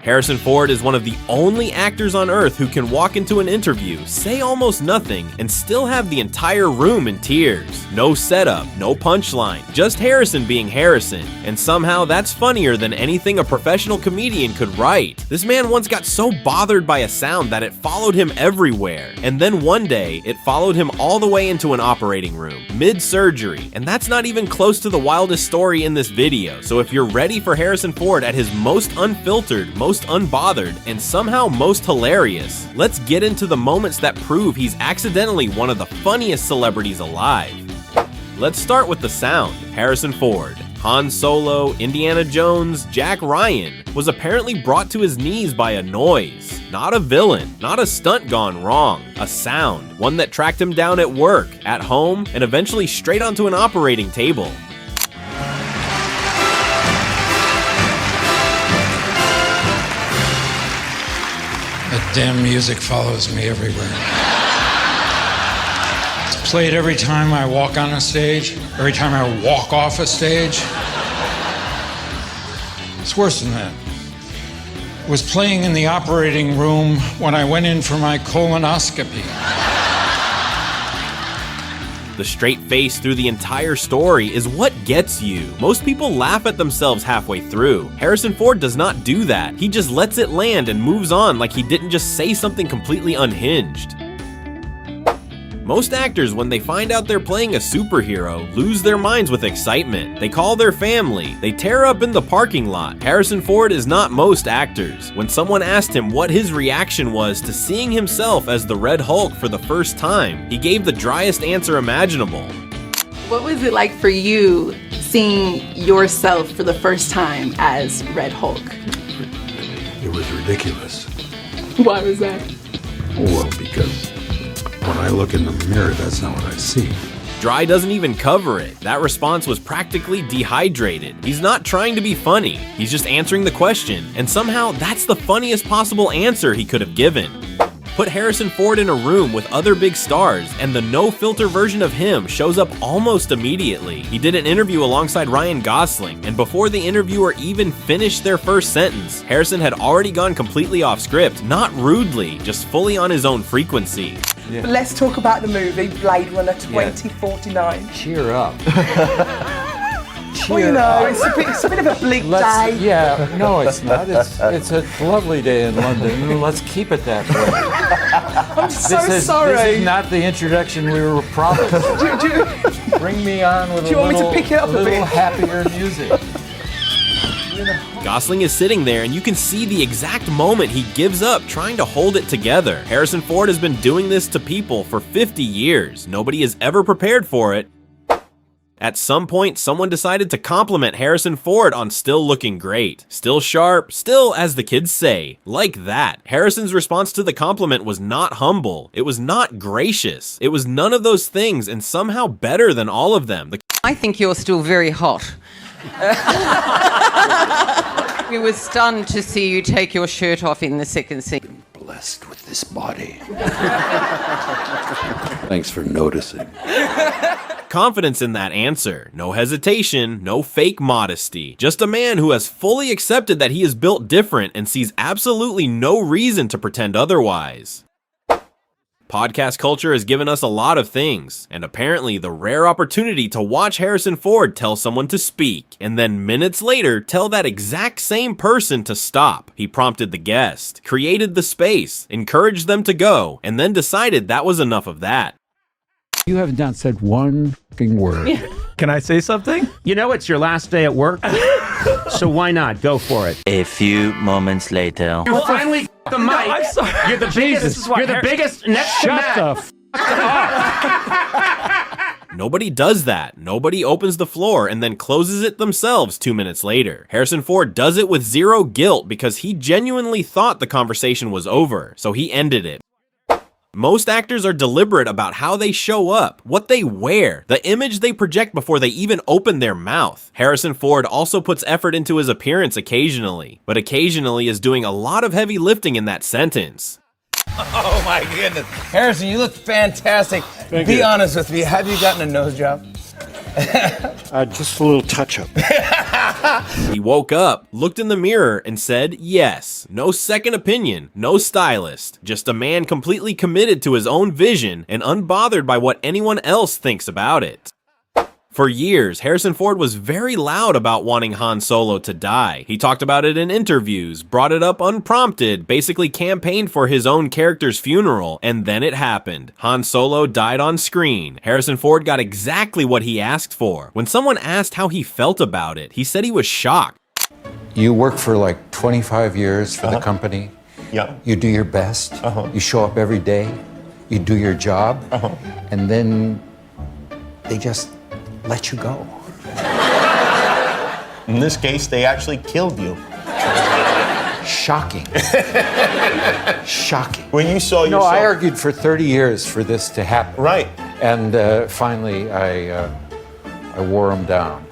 Harrison Ford is one of the only actors on Earth who can walk into an interview, say almost nothing, and still have the entire room in tears. No setup, no punchline, just Harrison being Harrison. And somehow that's funnier than anything a professional comedian could write. This man once got so bothered by a sound that it followed him everywhere. And then one day, it followed him all the way into an operating room, mid-surgery. And that's not even close to the wildest story in this video. So if you're ready for Harrison Ford at his most unfiltered, most unbothered, and somehow most hilarious, let's get into the moments that prove he's accidentally one of the funniest celebrities alive. Let's start with the sound. Harrison Ford, Han Solo, Indiana Jones, Jack Ryan was apparently brought to his knees by a noise. Not a villain, not a stunt gone wrong, a sound, one that tracked him down at work, at home, and eventually straight onto an operating table. That damn music follows me everywhere. It's played every time I walk on a stage, every time I walk off a stage. It's worse than that. It was playing in the operating room when I went in for my colonoscopy. The straight face through the entire story is what gets you. Most people laugh at themselves halfway through. Harrison Ford does not do that. He just lets it land and moves on like he didn't just say something completely unhinged. Most actors, when they find out they're playing a superhero, lose their minds with excitement. They call their family. They tear up in the parking lot. Harrison Ford is not most actors. When someone asked him what his reaction was to seeing himself as the Red Hulk for the first time, he gave the driest answer imaginable. What was it like for you seeing yourself for the first time as Red Hulk? It was ridiculous. Why was that? Well, because when I look in the mirror, that's not what I see. Dry doesn't even cover it. That response was practically dehydrated. He's not trying to be funny. He's just answering the question, and somehow that's the funniest possible answer he could have given. Put Harrison Ford in a room with other big stars, and the no-filter version of him shows up almost immediately. He did an interview alongside Ryan Gosling, and before the interviewer even finished their first sentence, Harrison had already gone completely off script, not rudely, just fully on his own frequency. Yeah. But let's talk about the movie Blade Runner 2049. Yeah. Cheer up. Well, you know, it's a bit of a bleak day. Yeah, no, it's not. It's a lovely day in London. Let's keep it that way. I'm so sorry. This is not the introduction we were promised. Bring me on with a little happier music. Gosling is sitting there, and you can see the exact moment he gives up trying to hold it together. Harrison Ford has been doing this to people for 50 years. Nobody is ever prepared for it. At some point, someone decided to compliment Harrison Ford on still looking great. Still sharp, still, as the kids say, like that. Harrison's response to the compliment was not humble. It was not gracious. It was none of those things, and somehow better than all of them. I think you're still very hot. We were stunned to see you take your shirt off in the second scene. Blessed with this body. Thanks for noticing. Confidence in that answer. No hesitation, no fake modesty. Just a man who has fully accepted that he is built different and sees absolutely no reason to pretend otherwise. Podcast culture has given us a lot of things, and apparently the rare opportunity to watch Harrison Ford tell someone to speak, and then minutes later tell that exact same person to stop. He prompted the guest, created the space, encouraged them to go, and then decided that was enough of that. You have not said one fucking word. Can I say something? You know, it's your last day at work, so why not? Go for it. A few moments later. You finally the mic. No, I'm sorry. You're the biggest. You're the biggest next to Matt. Nobody does that. Nobody opens the floor and then closes it themselves 2 minutes later. Harrison Ford does it with zero guilt because he genuinely thought the conversation was over, so he ended it. Most actors are deliberate about how they show up, what they wear, the image they project before they even open their mouth. Harrison Ford also puts effort into his appearance occasionally, but occasionally is doing a lot of heavy lifting in that sentence. Oh my goodness. Harrison, you look fantastic. Be honest with me, have you gotten a nose job? Just a little touch-up. He woke up, looked in the mirror, and said yes. No second opinion, no stylist. Just a man completely committed to his own vision and unbothered by what anyone else thinks about it. For years, Harrison Ford was very loud about wanting Han Solo to die. He talked about it in interviews, brought it up unprompted, basically campaigned for his own character's funeral, and then it happened. Han Solo died on screen. Harrison Ford got exactly what he asked for. When someone asked how he felt about it, he said he was shocked. You work for like 25 years for the company. Yeah. You do your best. You show up every day. You do your job. And then they just let you go. In this case, they actually killed you. Shocking. Shocking. When you saw yourself... No, I argued for 30 years for this to happen. Right. And finally, I wore him down.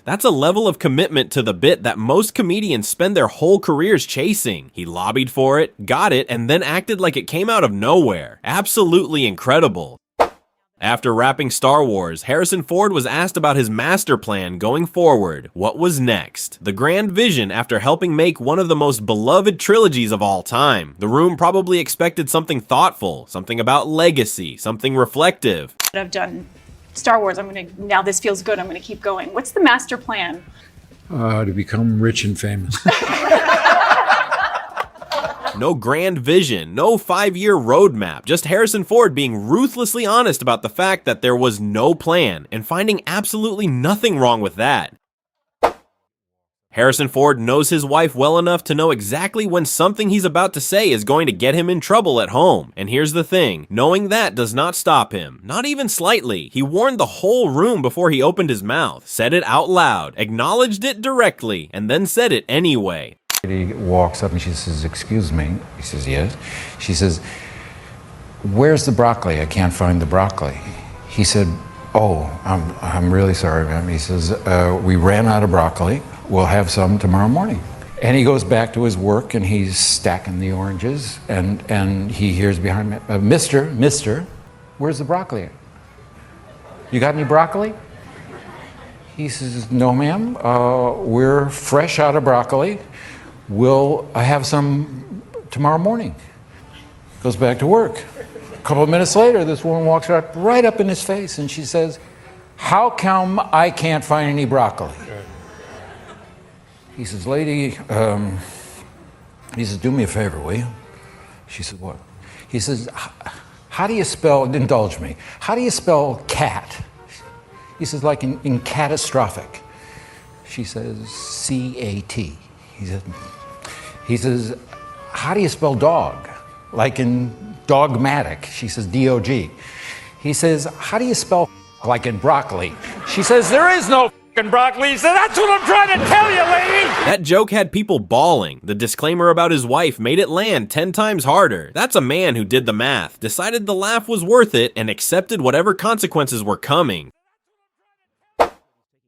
That's a level of commitment to the bit that most comedians spend their whole careers chasing. He lobbied for it, got it, and then acted like it came out of nowhere. Absolutely incredible. After wrapping Star Wars, Harrison Ford was asked about his master plan going forward. What was next? The grand vision after helping make one of the most beloved trilogies of all time. The room probably expected something thoughtful, something about legacy, something reflective. I've done Star Wars. Now this feels good. I'm gonna keep going. What's the master plan? To become rich and famous. No grand vision, no 5-year roadmap, just Harrison Ford being ruthlessly honest about the fact that there was no plan and finding absolutely nothing wrong with that. Harrison Ford knows his wife well enough to know exactly when something he's about to say is going to get him in trouble at home. And here's the thing, knowing that does not stop him, not even slightly. He warned the whole room before he opened his mouth, said it out loud, acknowledged it directly, and then said it anyway. He walks up and she says, "Excuse me." He says, "Yes." She says, "Where's the broccoli? I can't find the broccoli." He said, "Oh, I'm really sorry, ma'am." He says, "We ran out of broccoli. We'll have some tomorrow morning." And he goes back to his work and he's stacking the oranges and he hears behind me, Mister, where's the broccoli? You got any broccoli?" He says, "No, ma'am. We're fresh out of broccoli. We'll have some tomorrow morning." Goes back to work. A couple of minutes later, this woman walks right up in his face and she says, "How come I can't find any broccoli?" He says, "Lady," he says, "do me a favor, will you?" She said, "What?" He says, "How do you spell," indulge me, "how do you spell cat?" He says, "Like in catastrophic." She says, C-A-T. He says, "How do you spell dog?" Like in dogmatic. She says, D-O-G. He says, "How do you spell like in broccoli?" She says, "There is no broccoli." He said, "That's what I'm trying to tell you, lady." That joke had people bawling. The disclaimer about his wife made it land 10 times harder. That's a man who did the math, decided the laugh was worth it, and accepted whatever consequences were coming.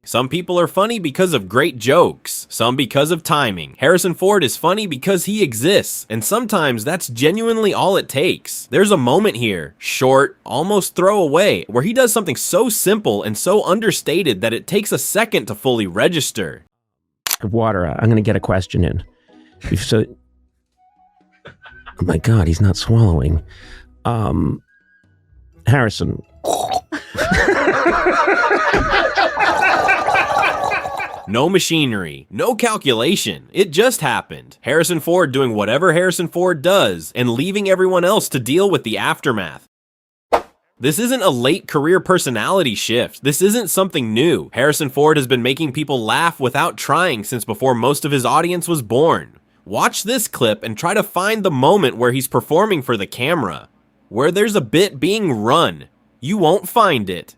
Some people are funny because of great jokes, some because of timing. Harrison Ford is funny because he exists, and sometimes that's genuinely all it takes. There's a moment here, short, almost throwaway, where he does something so simple and so understated that it takes a second to fully register. Water, I'm going to get a question in. So, oh my God, he's not swallowing. Harrison. No machinery, no calculation, it just happened. Harrison Ford doing whatever Harrison Ford does and leaving everyone else to deal with the aftermath. This isn't a late career personality shift. This isn't something new. Harrison Ford has been making people laugh without trying since before most of his audience was born. Watch this clip and try to find the moment where he's performing for the camera, where there's a bit being run. You won't find it.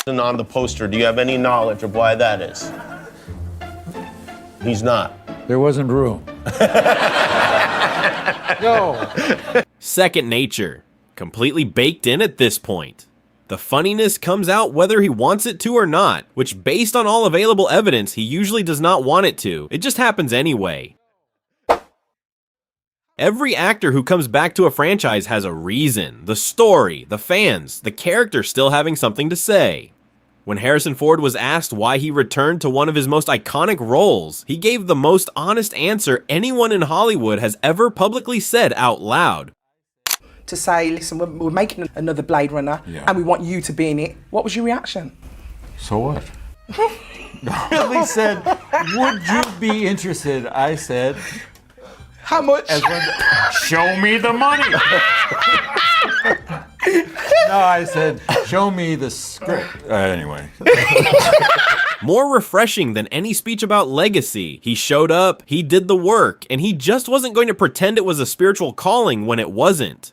On the poster, do you have any knowledge of why that is? He's not. There wasn't room. No. Second nature. Completely baked in at this point. The funniness comes out whether he wants it to or not, which based on all available evidence, he usually does not want it to. It just happens anyway. Every actor who comes back to a franchise has a reason. The story, the fans, the character still having something to say. When Harrison Ford was asked why he returned to one of his most iconic roles, he gave the most honest answer anyone in Hollywood has ever publicly said out loud. To say, listen, we're making another Blade Runner and we want you to be in it. What was your reaction? So what? Really said, would you be interested? I said, how much? Show me the money. No, I said, show me the script. Anyway. More refreshing than any speech about legacy. He showed up, he did the work, and he just wasn't going to pretend it was a spiritual calling when it wasn't.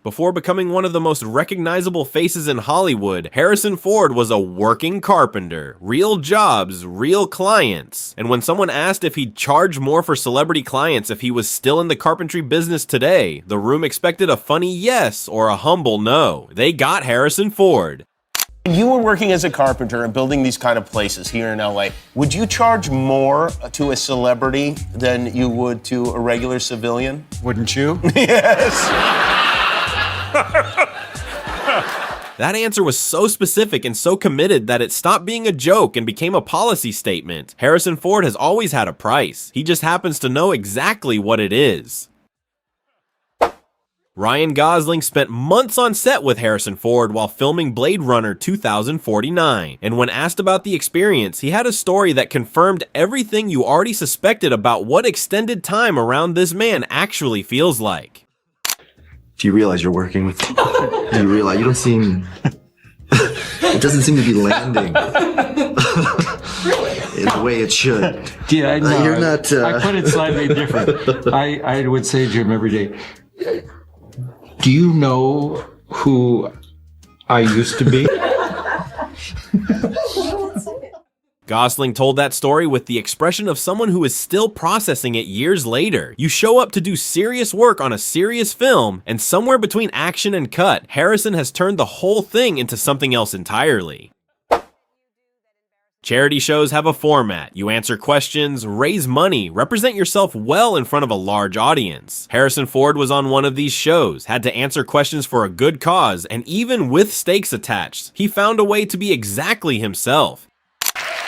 Before becoming one of the most recognizable faces in Hollywood, Harrison Ford was a working carpenter. Real jobs, real clients. And when someone asked if he'd charge more for celebrity clients if he was still in the carpentry business today, the room expected a funny yes or a humble no. They got Harrison Ford. If you were working as a carpenter and building these kind of places here in LA, would you charge more to a celebrity than you would to a regular civilian? Wouldn't you? Yes. That answer was so specific and so committed that it stopped being a joke and became a policy statement. Harrison Ford has always had a price. He just happens to know exactly what it is. Ryan Gosling spent months on set with Harrison Ford while filming Blade Runner 2049, and when asked about the experience, he had a story that confirmed everything you already suspected about what extended time around this man actually feels like. Do you realize you're working with do you realize you don't seem it doesn't seem to be landing in the way it should. Yeah, I know. You're not I put it slightly different. I would say to him every day, do you know who I used to be? Gosling told that story with the expression of someone who is still processing it years later. You show up to do serious work on a serious film, and somewhere between action and cut, Harrison has turned the whole thing into something else entirely. Charity shows have a format. You answer questions, raise money, represent yourself well in front of a large audience. Harrison Ford was on one of these shows, had to answer questions for a good cause, and even with stakes attached, he found a way to be exactly himself.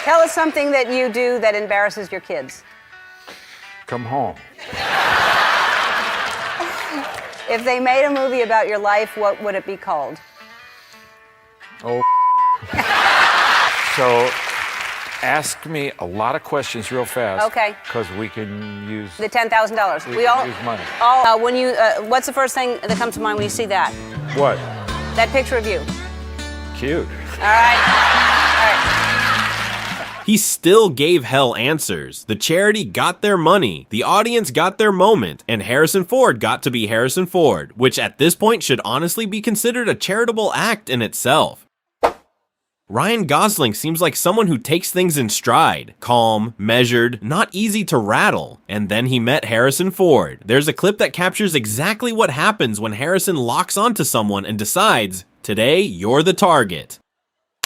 Tell us something that you do that embarrasses your kids. Come home. If they made a movie about your life, what would it be called? Oh. So, ask me a lot of questions real fast. Okay. Because we can use the $10,000. We can use money. When you, what's the first thing that comes to mind when you see that? What? That picture of you. Cute. All right. He still gave hell answers. The charity got their money, the audience got their moment, and Harrison Ford got to be Harrison Ford, which at this point should honestly be considered a charitable act in itself. Ryan Gosling seems like someone who takes things in stride, calm, measured, not easy to rattle. And then he met Harrison Ford. There's a clip that captures exactly what happens when Harrison locks onto someone and decides, today you're the target.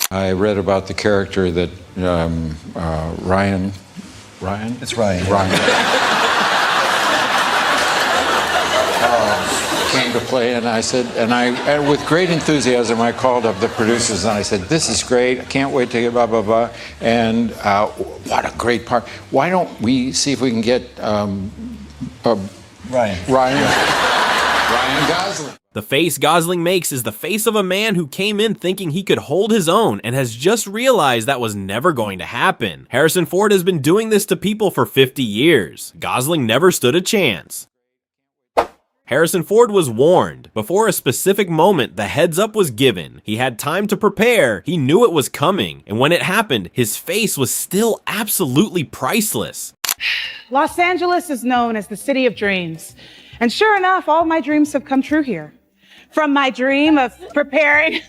I read about the character that Ryan? It's Ryan. Came to play, and I said, and with great enthusiasm, I called up the producers and I said, "This is great. I can't wait to get blah blah blah." And what a great part! Why don't we see if we can get Ryan Gosling? The face Gosling makes is the face of a man who came in thinking he could hold his own and has just realized that was never going to happen. Harrison Ford has been doing this to people for 50 years. Gosling never stood a chance. Harrison Ford was warned. Before a specific moment, the heads up was given. He had time to prepare, he knew it was coming, and when it happened, his face was still absolutely priceless. Los Angeles is known as the city of dreams. And sure enough, all my dreams have come true here. From my dream of preparing,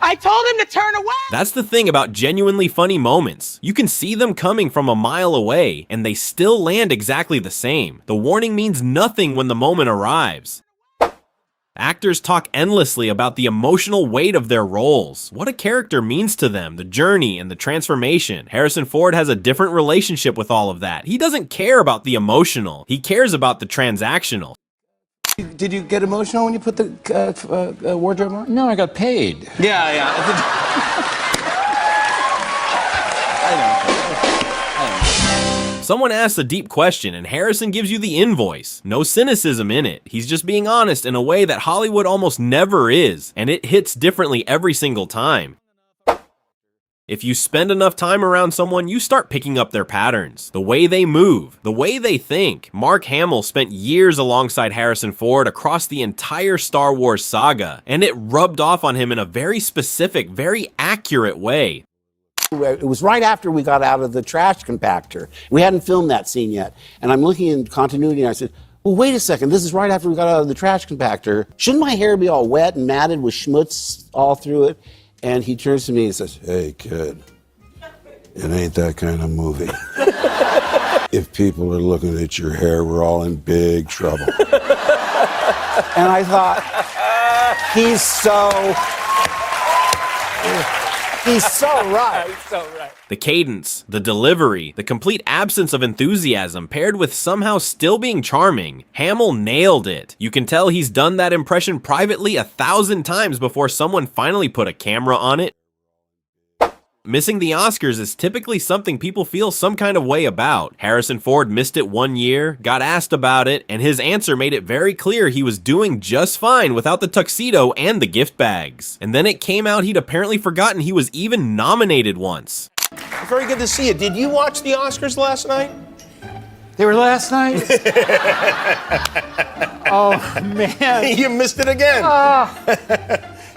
I told him to turn away. That's the thing about genuinely funny moments. You can see them coming from a mile away, and they still land exactly the same. The warning means nothing when the moment arrives. Actors talk endlessly about the emotional weight of their roles, what a character means to them, the journey and the transformation. Harrison Ford has a different relationship with all of that. He doesn't care about the emotional, he cares about the transactional. Did you get emotional when you put the wardrobe on? No, I got paid. Yeah. Someone asks a deep question and Harrison gives you the invoice. No cynicism in it. He's just being honest in a way that Hollywood almost never is, and it hits differently every single time. If you spend enough time around someone, you start picking up their patterns, the way they move, the way they think. Mark Hamill spent years alongside Harrison Ford across the entire Star Wars saga, and it rubbed off on him in a very specific, very accurate way. It was right after we got out of the trash compactor. We hadn't filmed that scene yet. And I'm looking in continuity and I said, well, wait a second, this is right after we got out of the trash compactor. Shouldn't my hair be all wet and matted with schmutz all through it? And he turns to me and says, hey, kid, it ain't that kind of movie. If people are looking at your hair, we're all in big trouble. And I thought, he's so right. He's so right. The cadence, the delivery, the complete absence of enthusiasm paired with somehow still being charming. Hamill nailed it. You can tell he's done that impression privately 1,000 times before someone finally put a camera on it. Missing the Oscars is typically something people feel some kind of way about. Harrison Ford missed it 1 year, got asked about it, and his answer made it very clear he was doing just fine without the tuxedo and the gift bags. And then it came out he'd apparently forgotten he was even nominated once. Very good to see you. Did you watch the Oscars last night? They were last night? Oh, man. You missed it again.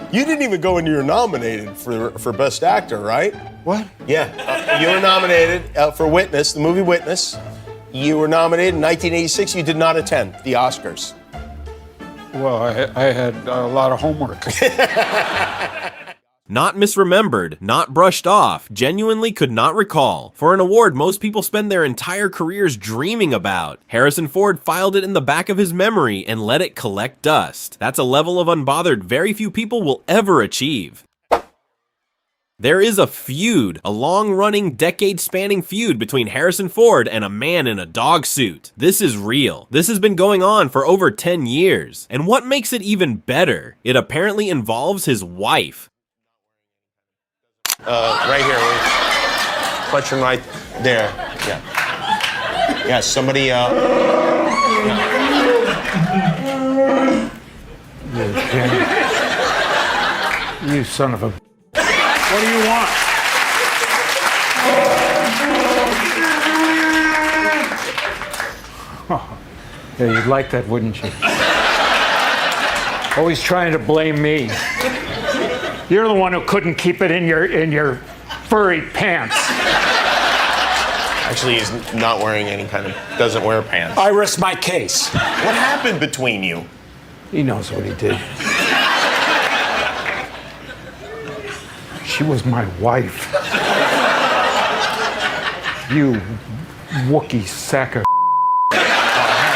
You didn't even go into your nominated for Best Actor, right? What? Yeah. You were nominated for Witness, the movie Witness. You were nominated in 1986. You did not attend the Oscars. Well, I had a lot of homework. Not misremembered, not brushed off, genuinely could not recall. For an award most people spend their entire careers dreaming about, Harrison Ford filed it in the back of his memory and let it collect dust. That's a level of unbothered very few people will ever achieve. There is a feud, a long-running, decade-spanning feud between Harrison Ford and a man in a dog suit. This is real. This has been going on for over 10 years. And what makes it even better? It apparently involves his wife. Right here. Question right there. Yeah. Yeah, somebody, You son of a... What do you want? Oh, yeah, you'd like that, wouldn't you? Always trying to blame me. You're the one who couldn't keep it in your furry pants. Actually, he's not wearing any kind of, doesn't wear pants. I rest my case. What happened between you? He knows what he did. She was my wife. You Wookiee sack of...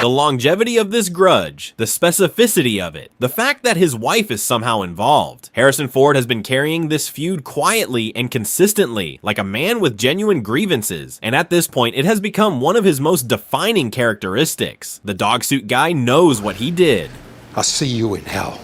The longevity of this grudge, the specificity of it, the fact that his wife is somehow involved. Harrison Ford has been carrying this feud quietly and consistently, like a man with genuine grievances, and at this point it has become one of his most defining characteristics. The dog suit guy knows what he did. I'll see you in hell.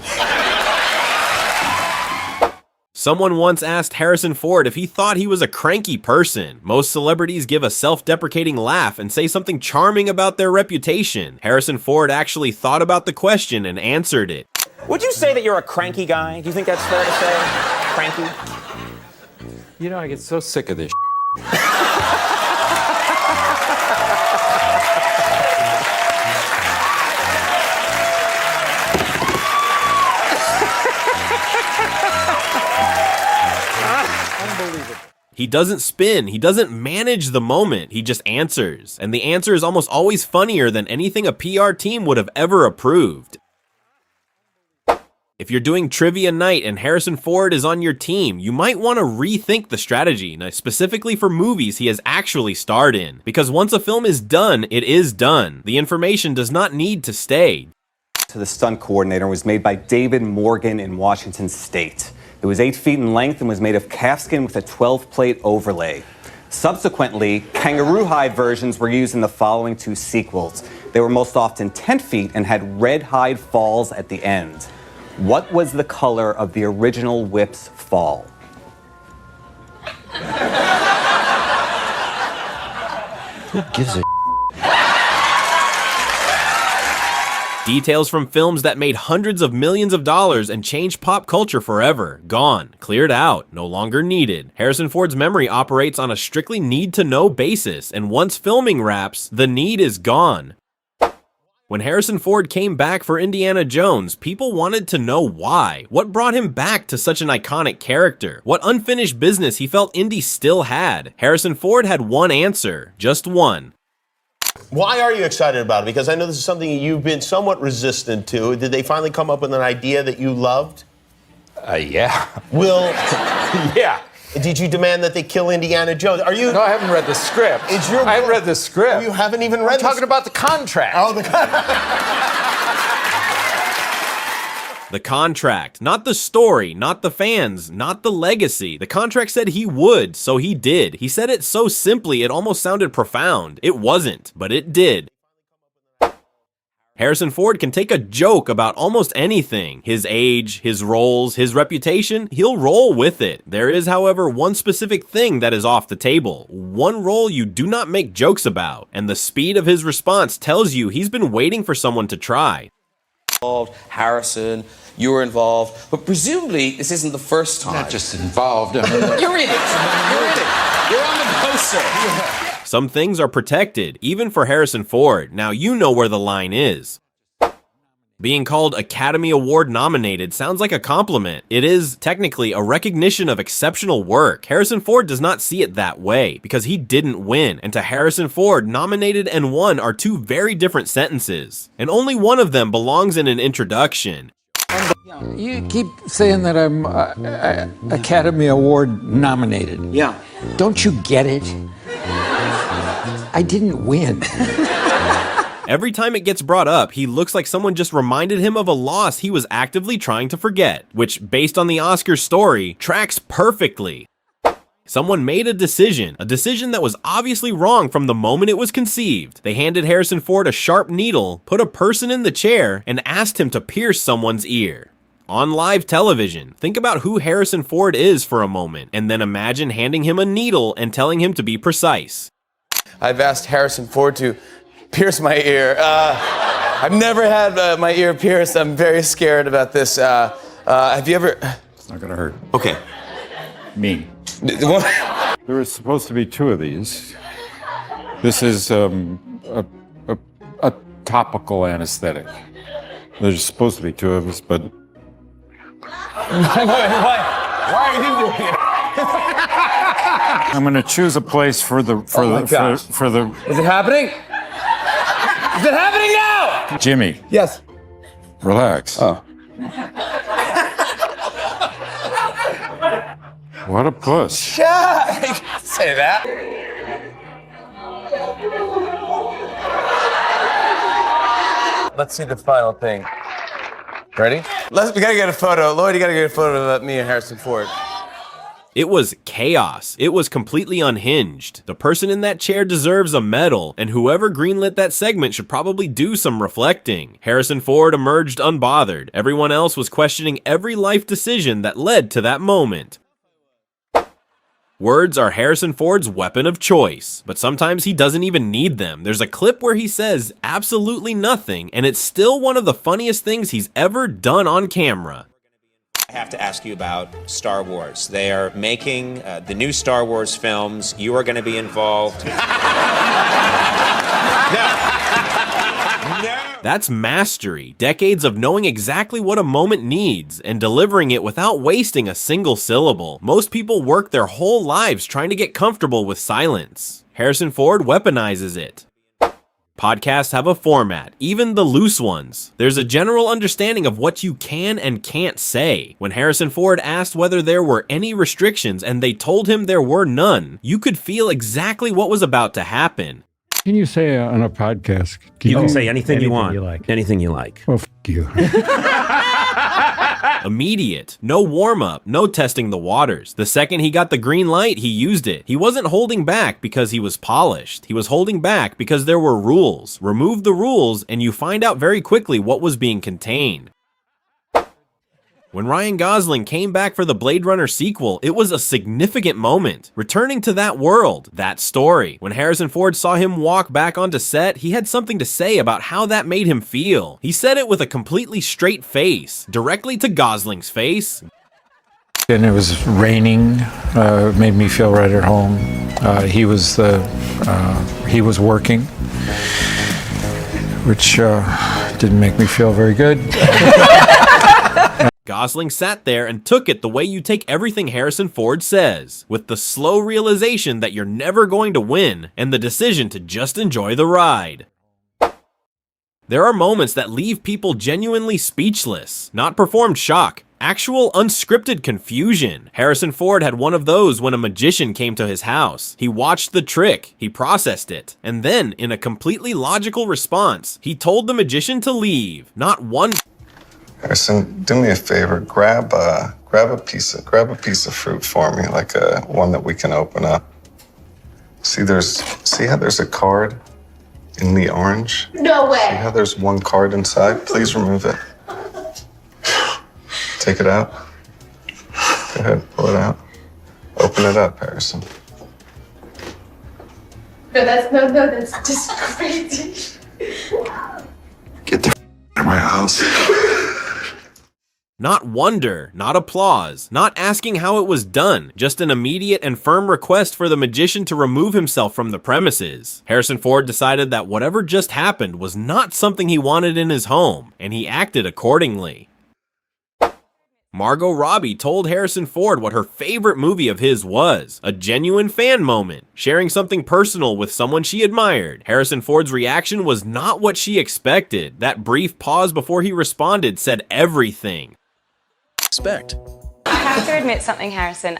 Someone once asked Harrison Ford if he thought he was a cranky person. Most celebrities give a self-deprecating laugh and say something charming about their reputation. Harrison Ford actually thought about the question and answered it. Would you say that you're a cranky guy? Do you think that's fair to say? Cranky? You know, I get so sick of this. He doesn't spin, he doesn't manage the moment, he just answers. And the answer is almost always funnier than anything a PR team would have ever approved. If you're doing trivia night and Harrison Ford is on your team, you might want to rethink the strategy, specifically for movies he has actually starred in. Because once a film is done, it is done. The information does not need to stay. To the stunt coordinator was made by David Morgan in Washington State. It was 8 feet in length and was made of calfskin with a 12-plate overlay. Subsequently, kangaroo hide versions were used in the following 2 sequels. They were most often 10 feet and had red hide falls at the end. What was the color of the original whip's fall? Who gives a Details from films that made hundreds of millions of dollars and changed pop culture forever. Gone. Cleared out. No longer needed. Harrison Ford's memory operates on a strictly need-to-know basis, and once filming wraps, the need is gone. When Harrison Ford came back for Indiana Jones, people wanted to know why. What brought him back to such an iconic character? What unfinished business he felt Indy still had? Harrison Ford had one answer. Just one. Why are you excited about it? Because I know this is something you've been somewhat resistant to. Did they finally come up with an idea that you loved? Yeah. Yeah. Did you demand that they kill Indiana Jones? Are you? No, I haven't read the script. I haven't read the script. You haven't even read. I'm talking about the contract. Oh, the contract. The contract, not the story, not the fans, not the legacy. The contract said he would, so he did. He said it so simply it almost sounded profound. It wasn't, but it did. Harrison Ford can take a joke about almost anything. His age, his roles, his reputation, he'll roll with it. There is, however, one specific thing that is off the table. One role you do not make jokes about. And the speed of his response tells you he's been waiting for someone to try. Harrison, you were involved, but presumably this isn't the first time. Not just involved. You're in it. You're in it. You're on the poster. Some things are protected, even for Harrison Ford. Now you know where the line is. Being called Academy Award nominated sounds like a compliment. It is technically a recognition of exceptional work. Harrison Ford does not see it that way because he didn't win. And to Harrison Ford, nominated and won are 2 very different sentences. And only one of them belongs in an introduction. You keep saying that I'm Academy Award nominated. Yeah. Don't you get it? I didn't win. Every time it gets brought up, he looks like someone just reminded him of a loss he was actively trying to forget, which, based on the Oscars story, tracks perfectly. Someone made a decision that was obviously wrong from the moment it was conceived. They handed Harrison Ford a sharp needle, put a person in the chair, and asked him to pierce someone's ear. On live television, think about who Harrison Ford is for a moment, and then imagine handing him a needle and telling him to be precise. I've asked Harrison Ford to pierce my ear. I've never had my ear pierced. I'm very scared about this. Have you ever? It's not gonna hurt. Okay. Me. There was supposed to be 2 of these. This is a topical anesthetic. There's supposed to be 2 of us, but. Why are you doing it? I'm gonna choose a place for the. Is it happening? Is it happening now? Jimmy. Yes. Relax. Oh. What a puss. Say that. Let's see the final thing. Ready? We gotta get a photo. Lloyd, you gotta get a photo of me and Harrison Ford. It was chaos. It was completely unhinged. The person in that chair deserves a medal, and whoever greenlit that segment should probably do some reflecting. Harrison Ford emerged unbothered. Everyone else was questioning every life decision that led to that moment. Words are Harrison Ford's weapon of choice, but sometimes he doesn't even need them. There's a clip where he says absolutely nothing, and it's still one of the funniest things he's ever done on camera. I have to ask you about Star Wars. They are making the new Star Wars films. You are going to be involved. That's mastery. Decades of knowing exactly what a moment needs and delivering it without wasting a single syllable. Most people work their whole lives trying to get comfortable with silence. Harrison Ford weaponizes it. Podcasts have a format, even the loose ones. There's a general understanding of what you can and can't say. When Harrison Ford asked whether there were any restrictions and they told him there were none, you could feel exactly what was about to happen. Can you say on a podcast? You can say anything you want. Anything you like. Well, f*** you. Immediate. No warm-up, no testing the waters. The second he got the green light, he used it. He wasn't holding back because he was polished. He was holding back because there were rules. Remove the rules and you find out very quickly what was being contained. When Ryan Gosling came back for the Blade Runner sequel, it was a significant moment. Returning to that world, that story. When Harrison Ford saw him walk back onto set, he had something to say about how that made him feel. He said it with a completely straight face, directly to Gosling's face. And it was raining, made me feel right at home. He was working, which didn't make me feel very good. Gosling sat there and took it the way you take everything Harrison Ford says, with the slow realization that you're never going to win, and the decision to just enjoy the ride. There are moments that leave people genuinely speechless, not performed shock, actual unscripted confusion. Harrison Ford had one of those when a magician came to his house. He watched the trick, he processed it, and then, in a completely logical response, he told the magician to leave. Not one. Harrison, do me a favor. Grab a piece of fruit for me, like one that we can open up. See how there's a card in the orange? No way. See how there's one card inside? Please remove it. Take it out. Go ahead, pull it out. Open it up, Harrison. No, that's just crazy. Get the out of my house. Not wonder, not applause, not asking how it was done, just an immediate and firm request for the magician to remove himself from the premises. Harrison Ford decided that whatever just happened was not something he wanted in his home, and he acted accordingly. Margot Robbie told Harrison Ford what her favorite movie of his was, a genuine fan moment, sharing something personal with someone she admired. Harrison Ford's reaction was not what she expected. That brief pause before he responded said everything. I have to admit something, Harrison.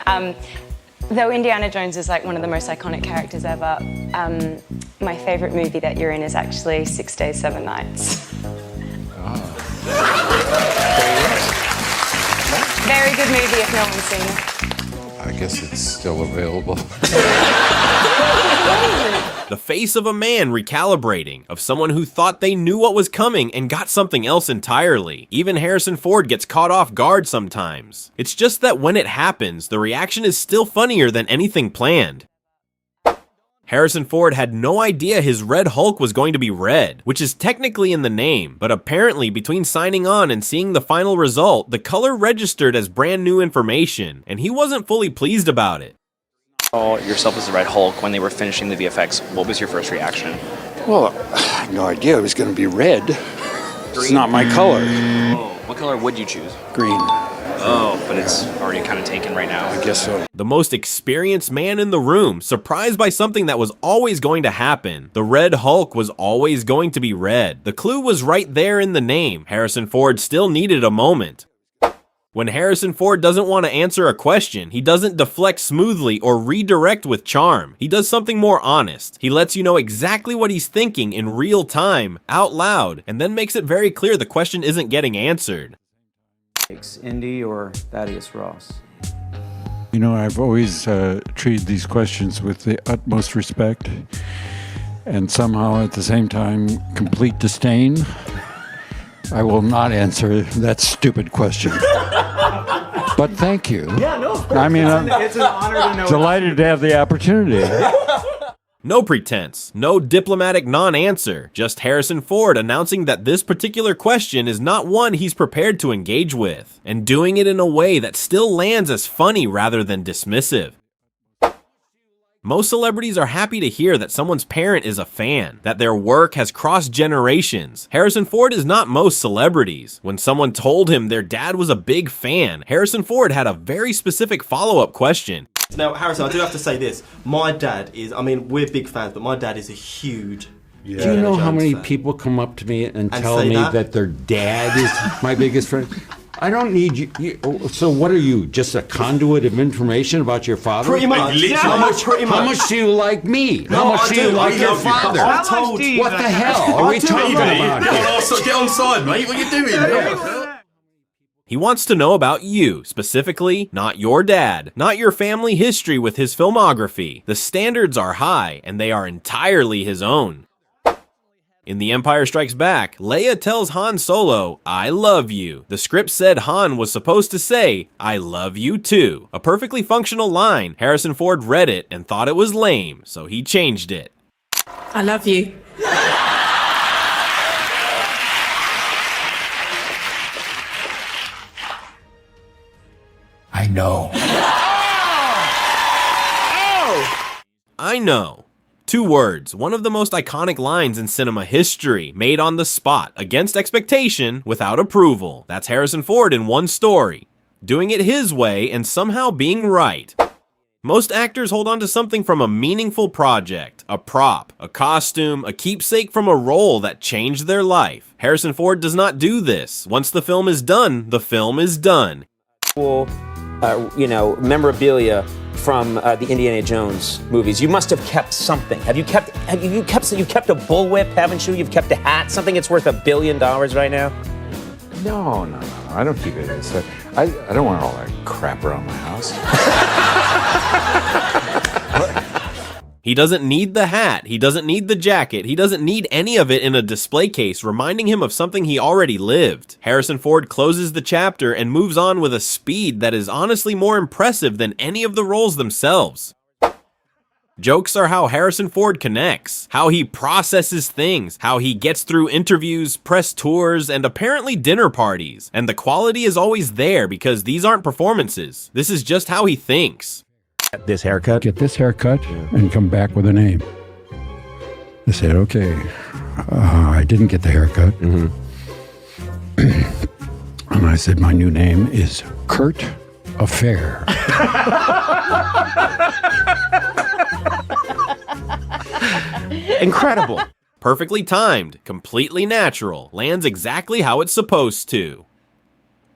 Though Indiana Jones is like one of the most iconic characters ever, my favorite movie that you're in is actually 6 Days, 7 Nights. Very good movie if no one's seen it. I guess it's still available. The face of a man recalibrating, of someone who thought they knew what was coming and got something else entirely. Even Harrison Ford gets caught off guard sometimes. It's just that when it happens, the reaction is still funnier than anything planned. Harrison Ford had no idea his Red Hulk was going to be red, which is technically in the name, but apparently between signing on and seeing the final result, the color registered as brand new information, and he wasn't fully pleased about it. Yourself as the Red Hulk when they were finishing the VFX, what was your first reaction? Well, I had no idea it was going to be red. It's not my color. Oh, what color would you choose? Green. Oh, but it's already kind of taken right now. I guess so. The most experienced man in the room, surprised by something that was always going to happen. The Red Hulk was always going to be red. The clue was right there in the name. Harrison Ford still needed a moment. When Harrison Ford doesn't want to answer a question, he doesn't deflect smoothly or redirect with charm. He does something more honest. He lets you know exactly what he's thinking in real time, out loud, and then makes it very clear the question isn't getting answered. Indy or Thaddeus Ross? You know, I've always treated these questions with the utmost respect and somehow at the same time complete disdain. I will not answer that stupid question. But thank you. Yeah, no, of course. I mean, it's an honor to know. Delighted to have the opportunity. No pretense, no diplomatic non-answer, just Harrison Ford announcing that this particular question is not one he's prepared to engage with, and doing it in a way that still lands as funny rather than dismissive. Most celebrities are happy to hear that someone's parent is a fan, that their work has crossed generations. Harrison Ford is not most celebrities. When someone told him their dad was a big fan, Harrison Ford had a very specific follow-up question. Now, Harrison, I do have to say this. My dad is, I mean, we're big fans, but my dad is a huge... Do you know how many people come up to me and tell me that their dad is my biggest friend? I don't need you. So what are you, just a conduit of information about your father? Pretty much. How much do you like me? How much do you like your father? What the hell are we talking about? Get on side, mate. What are you doing? He wants to know about you, specifically, not your dad, not your family history with his filmography. The standards are high, and they are entirely his own. In The Empire Strikes Back, Leia tells Han Solo, "I love you." The script said Han was supposed to say, "I love you too." A perfectly functional line. Harrison Ford read it and thought it was lame, so he changed it. I love you. I know. I know. 2 words, one of the most iconic lines in cinema history, made on the spot, against expectation, without approval. That's Harrison Ford in one story. Doing it his way and somehow being right. Most actors hold on to something from a meaningful project, a prop, a costume, a keepsake from a role that changed their life. Harrison Ford does not do this. Once the film is done, the film is done. Memorabilia from the Indiana Jones movies. You must have kept something. Have you kept a bullwhip, haven't you? You've kept a hat, something that's worth $1 billion right now? No. I don't keep it. I don't want all that crap around my house. He doesn't need the hat, he doesn't need the jacket, he doesn't need any of it in a display case reminding him of something he already lived. Harrison Ford closes the chapter and moves on with a speed that is honestly more impressive than any of the roles themselves. Jokes are how Harrison Ford connects, how he processes things, how he gets through interviews, press tours, and apparently dinner parties. And the quality is always there because these aren't performances. This is just how he thinks. This haircut? Get this haircut and come back with a name. I said, okay. I didn't get the haircut. And I said, my new name is Kurt Affair. Incredible. Perfectly timed, completely natural, lands exactly how it's supposed to.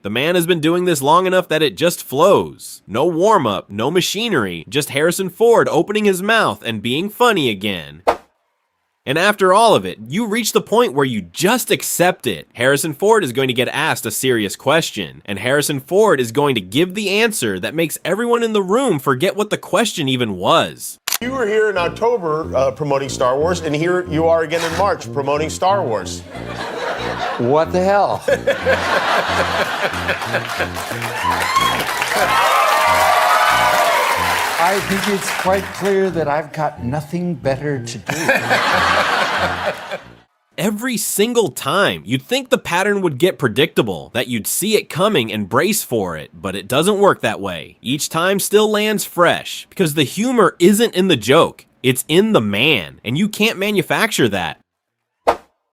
The man has been doing this long enough that it just flows. No warm-up, no machinery, just Harrison Ford opening his mouth and being funny again. And after all of it, you reach the point where you just accept it. Harrison Ford is going to get asked a serious question, and Harrison Ford is going to give the answer that makes everyone in the room forget what the question even was. You were here in October promoting Star Wars, and here you are again in March promoting Star Wars. What the hell? I think it's quite clear that I've got nothing better to do. Every single time, you'd think the pattern would get predictable, that you'd see it coming and brace for it, but it doesn't work that way. Each time still lands fresh, because the humor isn't in the joke, it's in the man, and you can't manufacture that.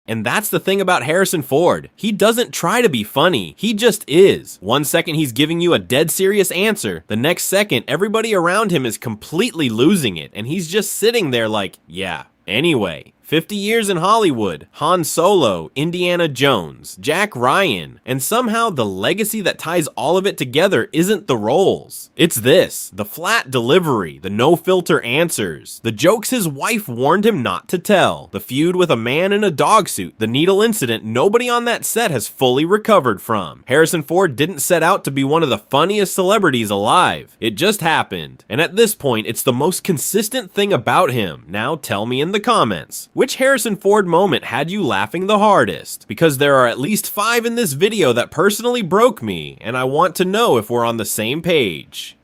And that's the thing about Harrison Ford. He doesn't try to be funny, he just is. One second he's giving you a dead serious answer, the next second everybody around him is completely losing it, and he's just sitting there like, yeah, anyway. 50 years in Hollywood, Han Solo, Indiana Jones, Jack Ryan, and somehow the legacy that ties all of it together isn't the roles. It's this, the flat delivery, the no-filter answers, the jokes his wife warned him not to tell, the feud with a man in a dog suit, the needle incident nobody on that set has fully recovered from. Harrison Ford didn't set out to be one of the funniest celebrities alive. It just happened. And at this point, it's the most consistent thing about him. Now tell me in the comments. Which Harrison Ford moment had you laughing the hardest? Because there are at least 5 in this video that personally broke me, and I want to know if we're on the same page.